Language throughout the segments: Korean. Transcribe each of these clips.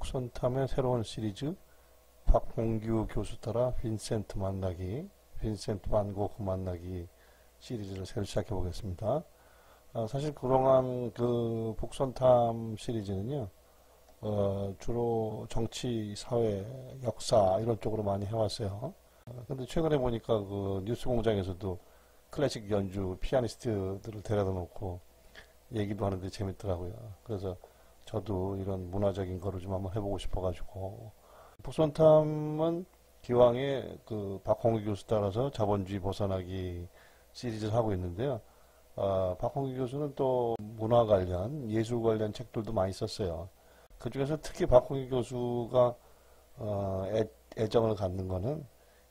북선탐의 새로운 시리즈 박홍규 교수 따라 빈센트 만나기, 빈센트 반 고흐 만나기 시리즈를 새로 시작해 보겠습니다. 사실 그동안 그 북선탐 시리즈는요, 주로 정치, 사회, 역사 이런 쪽으로 많이 해왔어요. 근데 최근에 보니까 그 뉴스공장에서도 클래식 연주 피아니스트들을 데려다 놓고 얘기도 하는데 재밌더라고요. 그래서 저도 이런 문화적인 거를 좀 한번 해보고 싶어가지고, 북선탐은 기왕에 그 박홍규 교수 따라서 자본주의 벗어나기 시리즈를 하고 있는데요. 박홍규 교수는 또 문화 관련, 예술 관련 책들도 많이 썼어요. 그 중에서 특히 박홍규 교수가 애정을 갖는 거는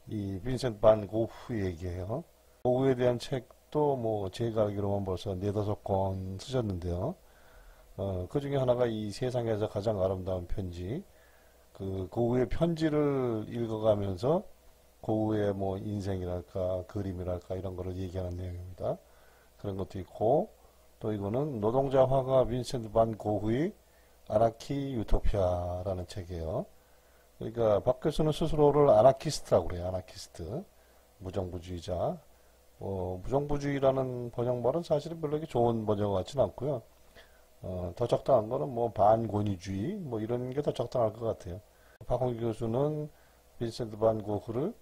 이 빈센트 반 고흐 얘기예요. 고흐에 대한 책도 뭐 제가 알기로만 벌써 4~5권 쓰셨는데요. 그 중에 하나가 이 세상에서 가장 아름다운 편지, 그 고흐의 편지를 읽어가면서 고흐의 뭐 인생이랄까 그림이랄까 이런 거를 얘기하는 내용입니다. 그런 것도 있고, 또 이거는 노동자 화가 빈센트 반 고흐의 아나키 유토피아라는 책이에요. 그러니까 박 교수는 스스로를 아나키스트라고 그래요. 아나키스트, 무정부주의자. 무정부주의라는 번역말은 사실은 별로 이렇게 좋은 번역 같지는 않고요. 더 적당한 거는 뭐 반권위주의 뭐 이런 게 더 적당할 것 같아요. 박홍규 교수는 빈센트 반 고흐를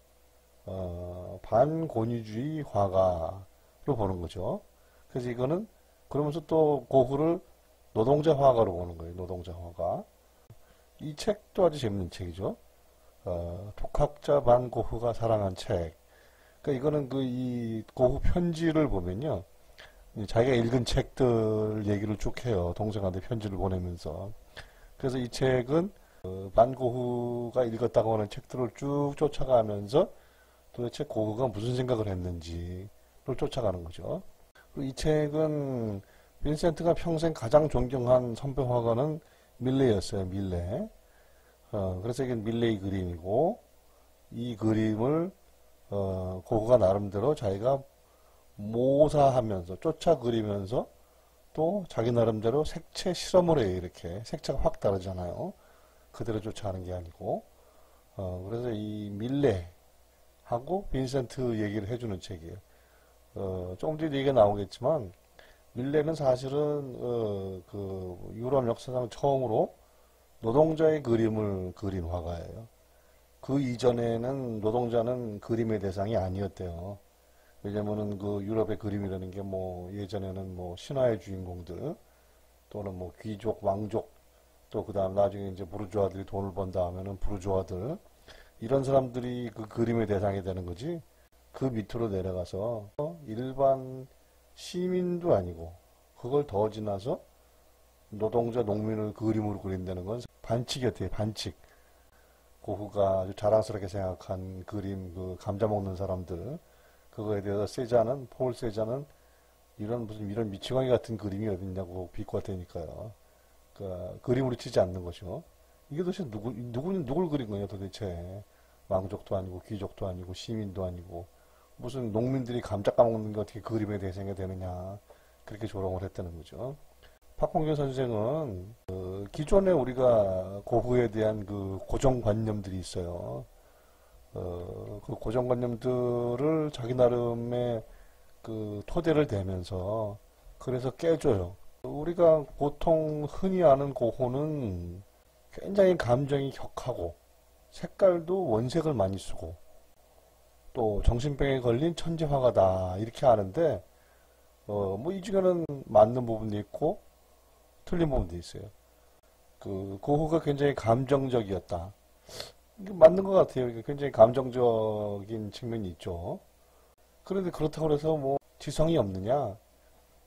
반권위주의 화가로 보는 거죠. 그래서 이거는 그러면서 또 고흐를 노동자 화가로 보는 거예요. 노동자 화가. 이 책도 아주 재밌는 책이죠. 독학자 반 고흐가 사랑한 책. 그러니까 이거는 이 고흐 편지를 보면요, 자기가 읽은 책들 얘기를 쭉 해요. 동생한테 편지를 보내면서. 그래서 이 책은 반 고흐가 읽었다고 하는 책들을 쭉 쫓아가면서 도대체 고흐가 무슨 생각을 했는지를 쫓아가는 거죠. 그리고 이 책은 빈센트가 평생 가장 존경한 선배 화가는 밀레였어요. 밀레. 그래서 이게 밀레의 그림이고, 이 그림을 고흐가 나름대로 자기가 모사하면서 쫓아 그리면서 또 자기 나름대로 색채 실험을 해요. 이렇게 색채가 확 다르잖아요. 그대로 쫓아가는 게 아니고. 그래서 이 밀레하고 빈센트 얘기를 해주는 책이에요. 조금 뒤에 얘기가 나오겠지만, 밀레는 사실은 그 유럽 역사상 처음으로 노동자의 그림을 그린 화가예요. 그 이전에는 노동자는 그림의 대상이 아니었대요. 왜냐면은 그 유럽의 그림이라는 게 뭐 예전에는 뭐 신화의 주인공들, 또는 뭐 귀족, 왕족, 또 그 다음 나중에 이제 부르주아들이 돈을 번다 하면은 부르주아들, 이런 사람들이 그 그림의 대상이 되는 거지, 그 밑으로 내려가서 일반 시민도 아니고 그걸 더 지나서 노동자, 농민을 그림으로 그린다는 건 반칙이었대요. 반칙. 고흐가 아주 자랑스럽게 생각한 그림, 그 감자 먹는 사람들, 그거에 대해서 세자는, 폴 세자는 이런 미치광이 같은 그림이 어딨냐고 비꼬았다니까요. 그림으로 치지 않는 거죠. 이게 도대체 누굴 그린 거냐 도대체. 왕족도 아니고 귀족도 아니고 시민도 아니고 무슨 농민들이 감자 까먹는 게 어떻게 그림의 대상이 되느냐, 그렇게 조롱을 했다는 거죠. 박홍규 선생은 기존에 우리가 고흐에 대한 그 고정관념들이 있어요. 그 고정관념들을 자기 나름의 그 토대를 대면서 그래서 깨줘요. 우리가 보통 흔히 아는 고흐는 굉장히 감정이 격하고 색깔도 원색을 많이 쓰고 또 정신병에 걸린 천재 화가다 이렇게 아는데, 뭐 이 중에는 맞는 부분도 있고 틀린 부분도 있어요. 그 고흐가 굉장히 감정적이었다, 이게 맞는 것 같아요. 굉장히 감정적인 측면이 있죠. 그런데 그렇다고 해서 뭐 지성이 없느냐?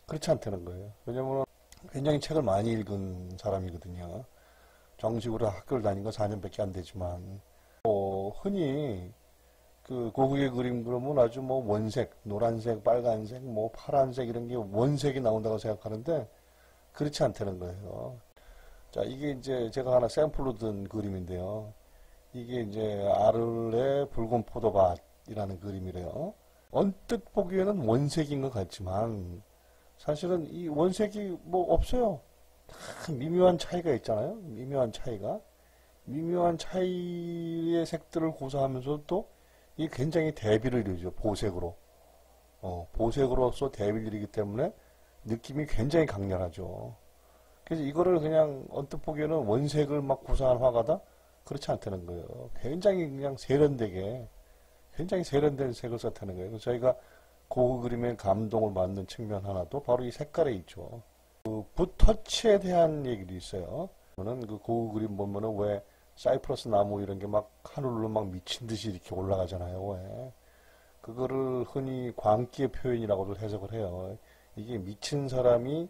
그렇지 않다는 거예요. 왜냐면 굉장히 책을 많이 읽은 사람이거든요. 정식으로 학교를 다닌 건 4년밖에 안 되지만, 흔히 그 고흐의 그림 그러면 아주 뭐 원색, 노란색, 빨간색, 뭐 파란색 이런 게 원색이 나온다고 생각하는데 그렇지 않다는 거예요. 자, 이게 이제 제가 하나 샘플로 든 그림인데요. 이게 이제 아르레 붉은 포도밭이라는 그림이래요. 언뜻 보기에는 원색인 것 같지만 사실은 이 원색이 뭐 없어요. 다 미묘한 차이가 있잖아요. 미묘한 차이가. 미묘한 차이의 색들을 고사하면서 또 이게 굉장히 대비를 이루죠. 보색으로. 보색으로서 대비를 이루기 때문에 느낌이 굉장히 강렬하죠. 그래서 이거를 그냥 언뜻 보기에는 원색을 막 구사한 화가다? 그렇지 않다는 거예요. 굉장히 그냥 세련되게, 굉장히 세련된 색을 썼다는 거예요. 그래서 저희가 그 그림의 감동을 받는 측면 하나도 바로 이 색깔에 있죠. 그 붓터치에 대한 얘기도 있어요. 저는 그 고흐 그림 보면은 왜 사이프러스 나무 이런 게 막 하늘로 막 미친 듯이 이렇게 올라가잖아요. 왜? 그거를 흔히 광기의 표현이라고도 해석을 해요. 이게 미친 사람이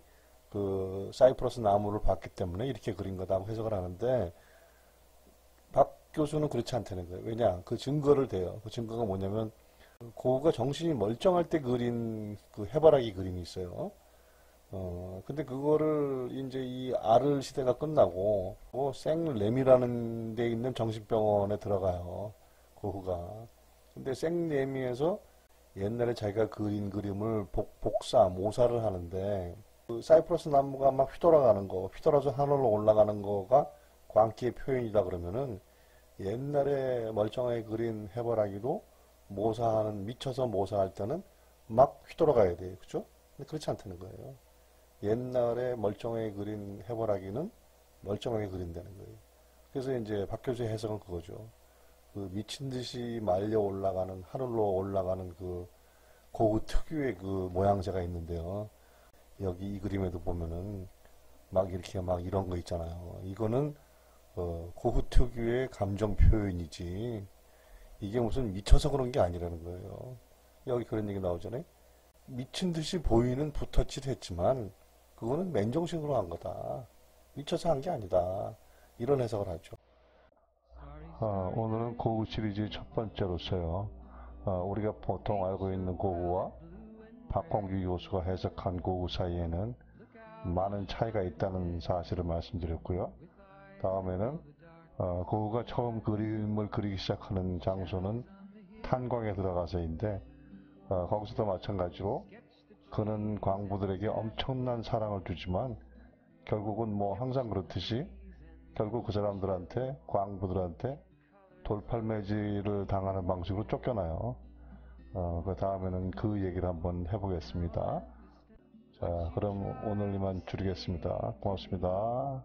그 사이프러스 나무를 봤기 때문에 이렇게 그린 거다고 해석을 하는데 박 교수는 그렇지 않다는 거예요. 왜냐? 그 증거를 대요. 그 증거가 뭐냐면 고흐가 정신이 멀쩡할 때 그린 그 해바라기 그림이 있어요. 근데 그거를 이제 이 아르 시대가 끝나고 생레미라는 데 있는 정신병원에 들어가요. 고흐가. 근데 생레미에서 옛날에 자기가 그린 그림을 복사, 모사를 하는데 그 사이프러스 나무가 막 휘돌아가는 거, 휘돌아서 하늘로 올라가는 거가 광기의 표현이다 그러면은 옛날에 멀쩡하게 그린 해바라기도 모사하는, 미쳐서 모사할 때는 막 휘돌아가야 돼요. 그죠? 근데 그렇지 않다는 거예요. 옛날에 멀쩡하게 그린 해바라기는 멀쩡하게 그린다는 거예요. 그래서 이제 박 교수의 해석은 그거죠. 그 미친 듯이 말려 올라가는, 하늘로 올라가는 그 고흐 특유의 그 모양새가 있는데요. 여기 이 그림에도 보면은 막 이렇게 막 이런 거 있잖아요. 이거는 고흐 특유의 감정 표현이지 이게 무슨 미쳐서 그런 게 아니라는 거예요. 여기 그런 얘기 나오잖아요. 미친 듯이 보이는 붓터치를 했지만 그거는 맨정신으로 한 거다. 미쳐서 한 게 아니다. 이런 해석을 하죠. 오늘은 고흐 시리즈 첫 번째로서요. 우리가 보통 알고 있는 고흐와 박홍규 교수가 해석한 고흐 사이에는 많은 차이가 있다는 사실을 말씀드렸고요. 다음에는 고흐가 처음 그림을 그리기 시작하는 장소는 탄광에 들어가서인데 거기서도 마찬가지로 그는 광부들에게 엄청난 사랑을 주지만 결국은 뭐 항상 그렇듯이 결국 그 사람들한테 광부들한테 돌팔매질을 당하는 방식으로 쫓겨나요. 그 다음에는 그 얘기를 한번 해보겠습니다. 자, 그럼 오늘 이만 줄이겠습니다. 고맙습니다.